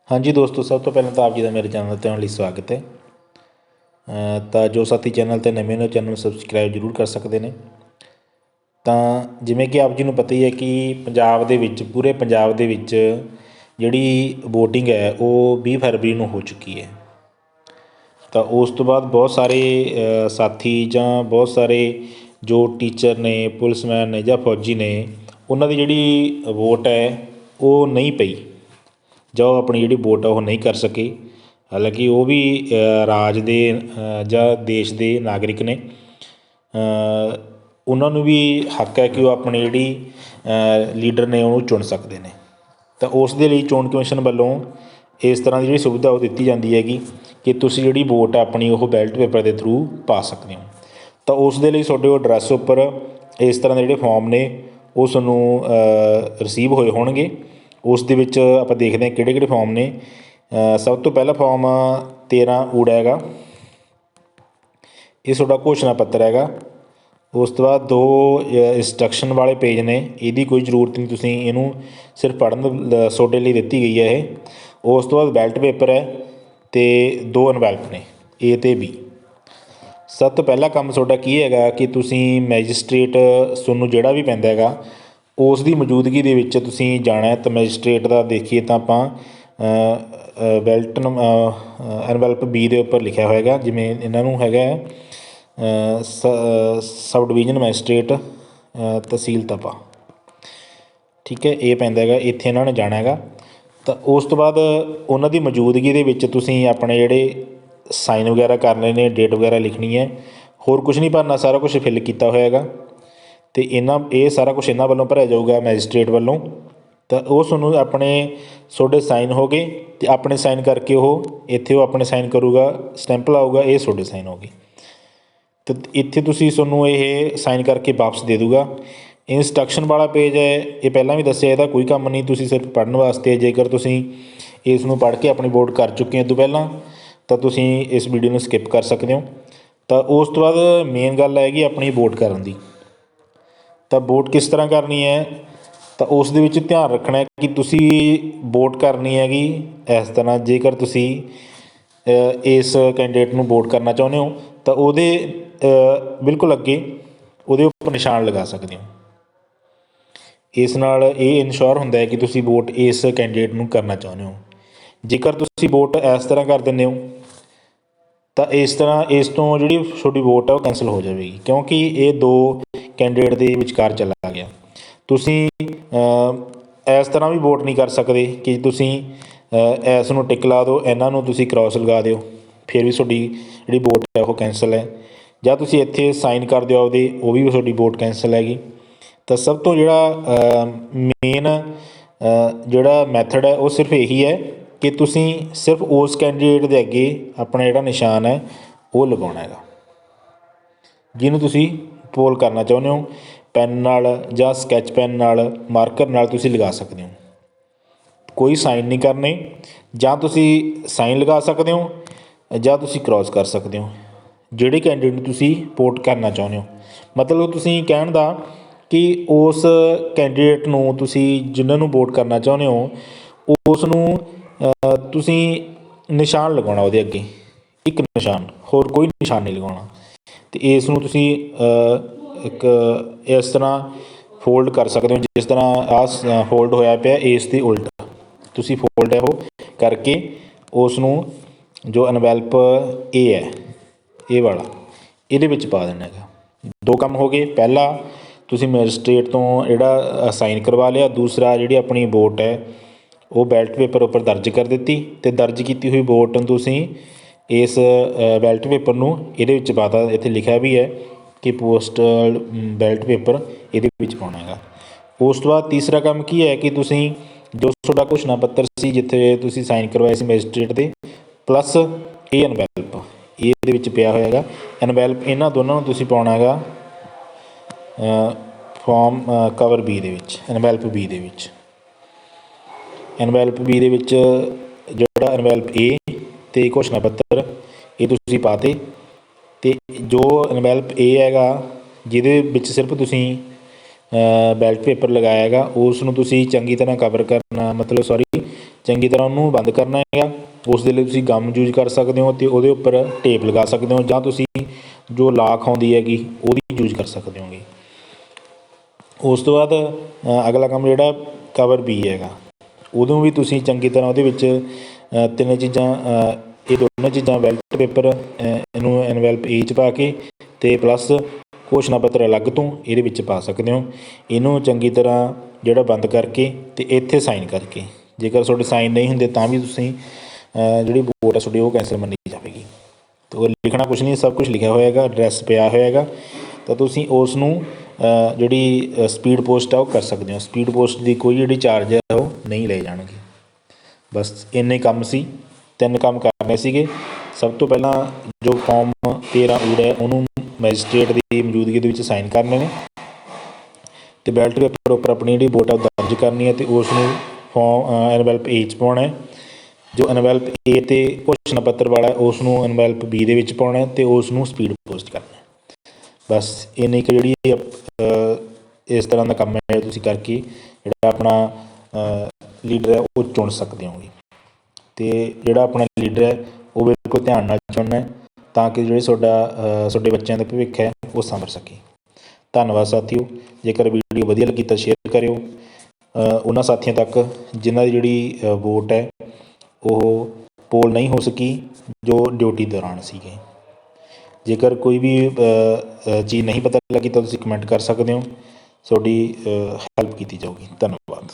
हाँ जी दोस्तों, सब तो पहले तो आप जी का मेरे चैनल ਤੇ ਆਉਣ ਲਈ ਸਵਾਗਤ ਹੈ। ਤਾਂ ਜੋ ਸਾਥੀ ਚੈਨਲ 'ਤੇ ਨਵੇਂ ਨੇ ਚੈਨਲ ਨੂੰ ਸਬਸਕ੍ਰਾਈਬ ਜ਼ਰੂਰ ਕਰ ਸਕਦੇ ਨੇ। ਤਾਂ ਜਿਵੇਂ ਕਿ ਆਪ ਜੀ ਨੂੰ ਪਤਾ ਹੀ ਹੈ ਕਿ ਪੰਜਾਬ ਦੇ ਵਿੱਚ ਪੂਰੇ ਪੰਜਾਬ ਦੇ ਵਿੱਚ ਜਿਹੜੀ ਵੋਟਿੰਗ ਹੈ ਉਹ 20 ਫਰਵਰੀ ਨੂੰ ਹੋ ਚੁੱਕੀ ਹੈ। ਤਾਂ ਉਸ ਤੋਂ ਬਾਅਦ ਬਹੁਤ ਸਾਰੇ ਸਾਥੀ ਜਾਂ ਬਹੁਤ ਸਾਰੇ ਜੋ ਟੀਚਰ ਨੇ, ਪੁਲਿਸਮੈਨ ਨੇ ਜਾਂ ਫੌਜੀ ਨੇ, ਉਹਨਾਂ ਦੀ ਜਿਹੜੀ ਵੋਟ ਹੈ ਉਹ ਨਹੀਂ ਪਈ ਜਾਂ ਉਹ ਆਪਣੀ ਜਿਹੜੀ ਵੋਟ ਆ ਉਹ ਨਹੀਂ ਕਰ ਸਕੇ। ਹਾਲਾਂਕਿ ਉਹ ਵੀ ਰਾਜ ਦੇ ਜਾਂ ਦੇਸ਼ ਦੇ ਨਾਗਰਿਕ ਨੇ, ਉਹਨਾਂ ਨੂੰ ਵੀ ਹੱਕ ਹੈ ਕਿ ਉਹ ਆਪਣੀ ਜਿਹੜੀ ਲੀਡਰ ਨੇ ਉਹਨੂੰ ਚੁਣ ਸਕਦੇ ਨੇ। ਤਾਂ ਉਸ ਦੇ ਲਈ ਚੋਣ ਕਮਿਸ਼ਨ ਵੱਲੋਂ ਇਸ ਤਰ੍ਹਾਂ ਦੀ ਜਿਹੜੀ ਸੁਵਿਧਾ ਉਹ ਦਿੱਤੀ ਜਾਂਦੀ ਹੈਗੀ ਕਿ ਤੁਸੀਂ ਜਿਹੜੀ ਵੋਟ ਆ ਆਪਣੀ ਉਹ ਬੈਲਟ ਪੇਪਰ ਦੇ ਥਰੂ ਪਾ ਸਕਦੇ ਹੋ। ਤਾਂ ਉਸ ਦੇ ਲਈ ਤੁਹਾਡੇ ਉਹ ਐਡਰੈਸ ਉੱਪਰ ਇਸ ਤਰ੍ਹਾਂ ਦੇ ਜਿਹੜੇ ਫੋਰਮ ਨੇ ਉਹ ਤੁਹਾਨੂੰ ਰਿਸੀਵ ਹੋਏ ਹੋਣਗੇ। ਉਸ ਦੇ ਵਿੱਚ ਆਪਾਂ ਦੇਖਦੇ ਹਾਂ ਕਿਹੜੇ ਕਿਹੜੇ ਫੋਰਮ ਨੇ। ਸਭ ਤੋਂ ਪਹਿਲਾ ਫੋਰਮ 13 ਊੜਾ ਹੈਗਾ, ਇਹ ਤੁਹਾਡਾ ਘੋਸ਼ਣਾ ਪੱਤਰ ਹੈਗਾ। ਉਸ ਤੋਂ ਬਾਅਦ 2 ਇੰਸਟਰਕਸ਼ਨ ਵਾਲੇ ਪੇਜ ਨੇ, ਇਹਦੀ ਕੋਈ ਜ਼ਰੂਰਤ ਨਹੀਂ, ਤੁਸੀਂ ਇਹਨੂੰ ਸਿਰਫ ਪੜ੍ਹਨ ਤੁਹਾਡੇ ਲਈ ਦਿੱਤੀ ਗਈ ਹੈ ਇਹ। ਉਸ ਤੋਂ ਬਾਅਦ ਬੈਲਟ ਪੇਪਰ ਹੈ ਅਤੇ 2 ਐਨਵੈਲਪ ਨੇ A ਅਤੇ B। ਸਭ ਤੋਂ ਪਹਿਲਾ ਕੰਮ ਤੁਹਾਡਾ ਕੀ ਹੈਗਾ ਕਿ ਤੁਸੀਂ ਮੈਜਿਸਟ੍ਰੇਟ ਤੁਹਾਨੂੰ ਜਿਹੜਾ ਵੀ ਪੈਂਦਾ ਹੈਗਾ ਉਸ ਦੀ ਮੌਜੂਦਗੀ ਦੇ ਵਿੱਚ ਤੁਸੀਂ ਜਾਣਾ। ਤਾਂ ਮੈਜਿਸਟ੍ਰੇਟ ਦਾ ਦੇਖੀਏ ਤਾਂ ਆਪਾਂ ਬੈਲਟ ਐਨਵੈਲਪ B ਦੇ ਉੱਪਰ ਲਿਖਿਆ ਹੋਏਗਾ, ਜਿਵੇਂ ਇਹਨਾਂ ਨੂੰ ਹੈਗਾ ਸਬ ਡਿਵੀਜ਼ਨ ਮੈਜਿਸਟ੍ਰੇਟ ਤਹਿਸੀਲ ਤਪਾ, ਠੀਕ ਹੈ, ਇਹ ਪੈਂਦਾ ਹੈਗਾ, ਇੱਥੇ ਇਹਨਾਂ ਨੇ ਜਾਣਾ ਹੈਗਾ। ਤਾਂ ਉਸ ਤੋਂ ਬਾਅਦ ਉਹਨਾਂ ਦੀ ਮੌਜੂਦਗੀ ਦੇ ਵਿੱਚ ਤੁਸੀਂ ਆਪਣੇ ਜਿਹੜੇ ਸਾਈਨ ਵਗੈਰਾ ਕਰਨੇ ਨੇ, ਡੇਟ ਵਗੈਰਾ ਲਿਖਣੀ ਹੈ, ਹੋਰ ਕੁਛ ਨਹੀਂ ਭਰਨਾ, ਸਾਰਾ ਕੁਛ ਫਿਲ ਕੀਤਾ ਹੋਇਆ ਹੈਗਾ। ਅਤੇ ਇਹ ਸਾਰਾ ਕੁਛ ਇਹਨਾਂ ਵੱਲੋਂ ਭਰਿਆ ਜਾਊਗਾ ਮੈਜਿਸਟ੍ਰੇਟ ਵੱਲੋਂ। ਤਾਂ ਉਹ ਤੁਹਾਨੂੰ ਤੁਹਾਡੇ ਸਾਈਨ ਹੋ ਗਏ ਅਤੇ ਆਪਣੇ ਸਾਈਨ ਕਰਕੇ ਉਹ ਇੱਥੇ ਉਹ ਆਪਣੇ ਸਾਈਨ ਕਰੂਗਾ, ਸਟੈਂਪ ਲਾਊਗਾ, ਇਹ ਤੁਹਾਡੇ ਸਾਈਨ ਹੋ ਗਏ। ਅਤੇ ਇੱਥੇ ਤੁਹਾਨੂੰ ਇਹ ਸਾਈਨ ਕਰਕੇ ਵਾਪਸ ਦੇ ਦੂਗਾ। ਇੰਸਟਰਕਸ਼ਨ ਵਾਲਾ ਪੇਜ ਹੈ, ਇਹ ਪਹਿਲਾਂ ਵੀ ਦੱਸਿਆ, ਇਹਦਾ ਕੋਈ ਕੰਮ ਨਹੀਂ, ਤੁਸੀਂ ਸਿਰਫ ਪੜ੍ਹਨ ਵਾਸਤੇ। ਜੇਕਰ ਤੁਸੀਂ ਇਸ ਨੂੰ ਪੜ੍ਹ ਕੇ ਆਪਣੀ ਵੋਟ ਕਰ ਚੁੱਕੇ ਹੋ ਤੋਂ ਪਹਿਲਾਂ ਤਾਂ ਤੁਸੀਂ ਇਸ ਵੀਡੀਓ ਨੂੰ ਸਕਿੱਪ ਕਰ ਸਕਦੇ ਹੋ। ਤਾਂ ਉਸ ਤੋਂ ਬਾਅਦ ਮੇਨ ਗੱਲ ਹੈਗੀ ਆਪਣੀ ਵੋਟ ਕਰਨ ਦੀ। ਤਾਂ ਵੋਟ ਕਿਸ ਤਰ੍ਹਾਂ ਕਰਨੀ ਹੈ, ਤਾਂ ਉਸ ਦੇ ਵਿੱਚ ਧਿਆਨ ਰੱਖਣਾ ਕਿ ਤੁਸੀਂ ਵੋਟ ਕਰਨੀ ਹੈਗੀ ਇਸ ਤਰ੍ਹਾਂ। ਜੇਕਰ ਤੁਸੀਂ ਇਸ ਕੈਂਡੀਡੇਟ ਨੂੰ ਵੋਟ ਕਰਨਾ ਚਾਹੁੰਦੇ ਹੋ ਤਾਂ ਉਹਦੇ ਬਿਲਕੁਲ ਅੱਗੇ ਉਹਦੇ ਉੱਪਰ ਨਿਸ਼ਾਨ ਲਗਾ ਸਕਦੇ ਹੋ। ਇਸ ਨਾਲ ਇਹ ਇਨਸ਼ੋਰ ਹੁੰਦਾ ਹੈ ਕਿ ਤੁਸੀਂ ਵੋਟ ਇਸ ਕੈਂਡੀਡੇਟ ਨੂੰ ਕਰਨਾ ਚਾਹੁੰਦੇ ਹੋ। ਜੇਕਰ ਤੁਸੀਂ ਵੋਟ ਇਸ ਤਰ੍ਹਾਂ ਕਰ ਦਿੰਦੇ ਹੋ ਤਾਂ ਇਸ ਤੋਂ ਜਿਹੜੀ ਤੁਹਾਡੀ ਵੋਟ ਹੈ ਉਹ ਕੈਂਸਲ ਹੋ ਜਾਵੇਗੀ, ਕਿਉਂਕਿ ਇਹ 2 ਕੈਂਡੀਡੇਟ ਦੇ ਵਿਚਕਾਰ ਚਲਾ ਗਿਆ। ਤੁਸੀਂ ਇਸ ਤਰ੍ਹਾਂ ਵੀ ਵੋਟ ਨਹੀਂ ਕਰ ਸਕਦੇ ਕਿ ਤੁਸੀਂ ਇਸ ਨੂੰ ਟਿਕ ਲਾ ਦਿਓ, ਇਹਨਾਂ ਨੂੰ ਤੁਸੀਂ ਕ੍ਰੋਸ ਲਗਾ ਦਿਓ, ਫਿਰ ਵੀ ਤੁਹਾਡੀ ਜਿਹੜੀ ਵੋਟ ਹੈ ਉਹ ਕੈਂਸਲ ਹੈ। ਜਾਂ ਤੁਸੀਂ ਇੱਥੇ ਸਾਈਨ ਕਰ ਦਿਓ ਆਪਦੇ, ਉਹ ਵੀ ਤੁਹਾਡੀ ਵੋਟ ਕੈਂਸਲ ਹੈਗੀ। ਤਾਂ ਸਭ ਤੋਂ ਜਿਹੜਾ ਮੇਨ ਜਿਹੜਾ ਮੈਥਡ ਹੈ ਉਹ ਸਿਰਫ ਇਹੀ ਹੈ ਕਿ ਤੁਸੀਂ ਸਿਰਫ ਉਸ ਕੈਂਡੀਡੇਟ ਦੇ ਅੱਗੇ ਆਪਣਾ ਜਿਹੜਾ ਨਿਸ਼ਾਨ ਹੈ ਉਹ ਲਗਾਉਣਾ ਹੈਗਾ ਜਿਹਨੂੰ ਤੁਸੀਂ ਪੋਲ ਕਰਨਾ ਚਾਹੁੰਦੇ ਹੋ। ਪੈਨ ਨਾਲ ਜਾਂ ਸਕੈਚ ਪੈਨ ਨਾਲ, ਮਾਰਕਰ ਨਾਲ ਤੁਸੀਂ ਲਗਾ ਸਕਦੇ ਹੋ। ਕੋਈ ਸਾਈਨ ਨਹੀਂ ਕਰਨੇ, ਜਾਂ ਤੁਸੀਂ ਸਾਈਨ ਲਗਾ ਸਕਦੇ ਹੋ ਜਾਂ ਤੁਸੀਂ ਕ੍ਰੋਸ ਕਰ ਸਕਦੇ ਹੋ ਜਿਹੜੇ ਕੈਂਡੀਡੇਟ ਨੂੰ ਤੁਸੀਂ ਵੋਟ ਕਰਨਾ ਚਾਹੁੰਦੇ ਹੋ। ਮਤਲਬ ਤੁਸੀਂ ਕਹਿਣ ਦਾ ਕਿ ਉਸ ਕੈਂਡੀਡੇਟ ਨੂੰ ਤੁਸੀਂ ਜਿਨ੍ਹਾਂ ਨੂੰ ਵੋਟ ਕਰਨਾ ਚਾਹੁੰਦੇ ਹੋ ਉਸ ਨੂੰ ਤੁਸੀਂ ਨਿਸ਼ਾਨ ਲਗਾਉਣਾ ਉਹਦੇ ਅੱਗੇ, ਇੱਕ ਨਿਸ਼ਾਨ, ਹੋਰ ਕੋਈ ਨਿਸ਼ਾਨ ਨਹੀਂ ਲਗਾਉਣਾ। ਅਤੇ ਇਸ ਨੂੰ ਤੁਸੀਂ ਇੱਕ ਇਸ ਤਰ੍ਹਾਂ ਫੋਲਡ ਕਰ ਸਕਦੇ ਹੋ, ਜਿਸ ਤਰ੍ਹਾਂ ਆਹ ਫੋਲਡ ਹੋਇਆ ਪਿਆ ਇਸ ਦੇ ਉਲਟ ਤੁਸੀਂ ਫੋਲਡ ਹੈ ਉਹ ਕਰਕੇ ਉਸ ਨੂੰ ਜੋ ਐਨਵੈਲਪ A ਹੈ, ਇਹ ਵਾਲਾ, ਇਹਦੇ ਵਿੱਚ ਪਾ ਦੇਣਾ ਹੈਗਾ। 2 ਕੰਮ ਹੋ ਗਏ। ਪਹਿਲਾ ਤੁਸੀਂ ਮੈਜਿਸਟ੍ਰੇਟ ਤੋਂ ਜਿਹੜਾ ਸਾਈਨ ਕਰਵਾ ਲਿਆ, ਦੂਸਰਾ ਜਿਹੜੀ ਆਪਣੀ ਵੋਟ ਹੈ ਉਹ ਬੈਲਟ ਪੇਪਰ ਉੱਪਰ ਦਰਜ ਕਰ ਦਿੱਤੀ, ਅਤੇ ਦਰਜ ਕੀਤੀ ਹੋਈ ਵੋਟ ਨੂੰ ਤੁਸੀਂ ਇਸ ਬੈਲਟ ਪੇਪਰ ਨੂੰ ਇਹਦੇ ਵਿੱਚ ਪਾ ਤਾ। ਇੱਥੇ ਲਿਖਿਆ ਵੀ ਹੈ ਕਿ ਪੋਸਟਲ ਬੈਲਟ ਪੇਪਰ ਇਹਦੇ ਵਿੱਚ ਪਾਉਣਾ ਹੈਗਾ। ਉਸ ਤੋਂ ਬਾਅਦ ਤੀਸਰਾ ਕੰਮ ਕੀ ਹੈ ਕਿ ਤੁਸੀਂ ਜੋ ਤੁਹਾਡਾ ਘੋਸ਼ਣਾ ਪੱਤਰ ਸੀ ਜਿੱਥੇ ਤੁਸੀਂ ਸਾਈਨ ਕਰਵਾਏ ਸੀ ਮੈਜਿਸਟ੍ਰੇਟ ਦੇ, ਪਲੱਸ ਇਹ ਐਨਵੈਲਪ ਇਹਦੇ ਵਿੱਚ ਪਿਆ ਹੋਇਆ ਹੈਗਾ ਐਨਵੈਲਪ, ਇਹਨਾਂ ਦੋਨਾਂ ਨੂੰ ਤੁਸੀਂ ਪਾਉਣਾ ਹੈਗਾ ਫੋਰਮ ਕਵਰ B ਦੇ ਵਿੱਚ, ਐਨਵੈਲਪ B ਦੇ ਵਿੱਚ। ਐਨਵੈਲਪ B ਦੇ ਵਿੱਚ ਜਿਹੜਾ ਐਨਵੈਲਪ A ਅਤੇ ਘੋਸ਼ਣਾ ਪੱਤਰ ਇਹ ਤੁਸੀਂ ਪਾਤੇ। ਅਤੇ ਜੋ ਐਨਵੈਲਪ A ਹੈਗਾ ਜਿਹਦੇ ਵਿੱਚ ਸਿਰਫ ਤੁਸੀਂ ਬੈਲਟ ਪੇਪਰ ਲਗਾਇਆ ਹੈਗਾ ਉਸ ਨੂੰ ਤੁਸੀਂ ਚੰਗੀ ਤਰ੍ਹਾਂ ਕਵਰ ਕਰਨਾ, ਮਤਲਬ ਚੰਗੀ ਤਰ੍ਹਾਂ ਉਹਨੂੰ ਬੰਦ ਕਰਨਾ ਹੈਗਾ। ਉਸ ਦੇ ਲਈ ਤੁਸੀਂ ਗਮ ਯੂਜ ਕਰ ਸਕਦੇ ਹੋ ਅਤੇ ਉਹਦੇ ਉੱਪਰ ਟੇਪ ਲਗਾ ਸਕਦੇ ਹੋ, ਜਾਂ ਤੁਸੀਂ ਜੋ ਲਾਖ ਆਉਂਦੀ ਹੈਗੀ ਉਹਦੀ ਯੂਜ ਕਰ ਸਕਦੇ ਹੋਗੇ। ਉਸ ਤੋਂ ਬਾਅਦ ਅਗਲਾ ਕੰਮ ਜਿਹੜਾ ਕਵਰ ਬੀ ਹੈਗਾ, ਉਦੋਂ ਵੀ ਤੁਸੀਂ ਚੰਗੀ ਤਰ੍ਹਾਂ ਉਹਦੇ ਵਿੱਚ ਤਿੰਨ ਚੀਜ਼ਾਂ, ਇਹ ਦੋਨੋਂ ਚੀਜ਼ਾਂ ਵੈਲਟ ਪੇਪਰ ਇਹਨੂੰ ਐਨਵੈਲਪ ਏ 'ਚ ਪਾ ਕੇ ਅਤੇ ਪਲੱਸ ਘੋਸ਼ਣਾ ਪੱਤਰ ਅਲੱਗ ਤੋਂ ਇਹਦੇ ਵਿੱਚ ਪਾ ਸਕਦੇ ਹੋ। ਇਹਨੂੰ ਚੰਗੀ ਤਰ੍ਹਾਂ ਜਿਹੜਾ ਬੰਦ ਕਰਕੇ ਅਤੇ ਇੱਥੇ ਸਾਈਨ ਕਰਕੇ, ਜੇਕਰ ਤੁਹਾਡੇ ਸਾਈਨ ਨਹੀਂ ਹੁੰਦੇ ਤਾਂ ਵੀ ਤੁਸੀਂ ਜਿਹੜੀ ਵੋਟ ਹੈ ਤੁਹਾਡੀ ਉਹ ਕੈਂਸਲ ਮੰਨੀ ਜਾਵੇਗੀ। ਤਾਂ ਉਹ ਲਿਖਣਾ ਕੁਛ ਨਹੀਂ, ਸਭ ਕੁਛ ਲਿਖਿਆ ਹੋਇਆ ਹੈਗਾ, ਐਡਰੈਸ ਪਿਆ ਹੋਇਆ ਹੈਗਾ। ਤਾਂ ਤੁਸੀਂ ਉਸ ਨੂੰ ਜਿਹੜੀ ਸਪੀਡ ਪੋਸਟ ਆ ਉਹ ਕਰ ਸਕਦੇ ਹੋ। ਸਪੀਡ ਪੋਸਟ ਦੀ ਕੋਈ ਜਿਹੜੀ ਚਾਰਜ ਹੈ ਉਹ ਨਹੀਂ ਲਏ ਜਾਣਗੇ। ਬਸ ਇੰਨੇ ਕੰਮ ਸੀ, 3 ਕੰਮ ਕਰਨੇ ਸੀਗੇ। ਸਭ ਤੋਂ ਪਹਿਲਾਂ ਜੋ ਫੋਰਮ 13 ਊ ਹੈ ਉਹਨੂੰ ਮੈਜਿਸਟ੍ਰੇਟ ਦੀ ਮੌਜੂਦਗੀ ਦੇ ਵਿੱਚ ਸਾਈਨ ਕਰਨੇ ਨੇ, ਅਤੇ ਬੈਲਟ ਪੇਪਰ ਉੱਪਰ ਆਪਣੀ ਜਿਹੜੀ ਵੋਟ ਆ ਉਹ ਦਰਜ ਕਰਨੀ ਹੈ ਅਤੇ ਉਸ ਨੂੰ ਐਨਵੈਲਪ ਏ 'ਚ ਪਾਉਣਾ। ਜੋ ਐਨਵੈਲਪ ਏ 'ਤੇ ਘੋਸ਼ਣਾ ਪੱਤਰ ਵਾਲਾ ਉਸ ਨੂੰ ਐਨਵੈਲਪ ਬੀ ਦੇ ਵਿੱਚ ਪਾਉਣਾ ਅਤੇ ਉਸ ਨੂੰ ਸਪੀਡ ਪੋਸਟ ਕਰਨਾ। ਬਸ ਇੰਨੀ ਕੁ ਜਿਹੜੀ ਇਸ ਤਰ੍ਹਾਂ ਦਾ ਕੰਮ ਹੈ ਤੁਸੀਂ ਕਰਕੇ ਜਿਹੜਾ ਆਪਣਾ ਲੀਡਰ ਹੈ ਉਹ ਚੁਣ ਸਕਦੇ ਹੋਗੇ। ਅਤੇ ਜਿਹੜਾ ਆਪਣਾ ਲੀਡਰ ਹੈ ਉਹ ਬਿਲਕੁਲ ਧਿਆਨ ਨਾਲ ਚੁਣਨਾ, ਤਾਂ ਕਿ ਜਿਹੜੇ ਤੁਹਾਡੇ ਬੱਚਿਆਂ ਦਾ ਭਵਿੱਖ ਹੈ ਉਹ ਸੰਭਰ ਸਕੇ। ਧੰਨਵਾਦ ਸਾਥੀਓ। ਜੇਕਰ ਵੀਡੀਓ ਵਧੀਆ ਲੱਗੀ ਤਾਂ ਸ਼ੇਅਰ ਕਰਿਓ ਉਹਨਾਂ ਸਾਥੀਆਂ ਤੱਕ ਜਿਨ੍ਹਾਂ ਦੀ ਜਿਹੜੀ ਵੋਟ ਹੈ ਉਹ ਪੋਲ ਨਹੀਂ ਹੋ ਸਕੀ, ਜੋ ਡਿਊਟੀ ਦੌਰਾਨ ਸੀਗੇ। ਜੇਕਰ ਕੋਈ ਵੀ ਚੀਜ਼ ਨਹੀਂ ਪਤਾ ਲੱਗੀ ਤਾਂ ਤੁਸੀਂ ਕਮੈਂਟ ਕਰ ਸਕਦੇ ਹੋ, ਤੁਹਾਡੀ ਹੈਲਪ ਕੀਤੀ ਜਾਊਗੀ। ਧੰਨਵਾਦ।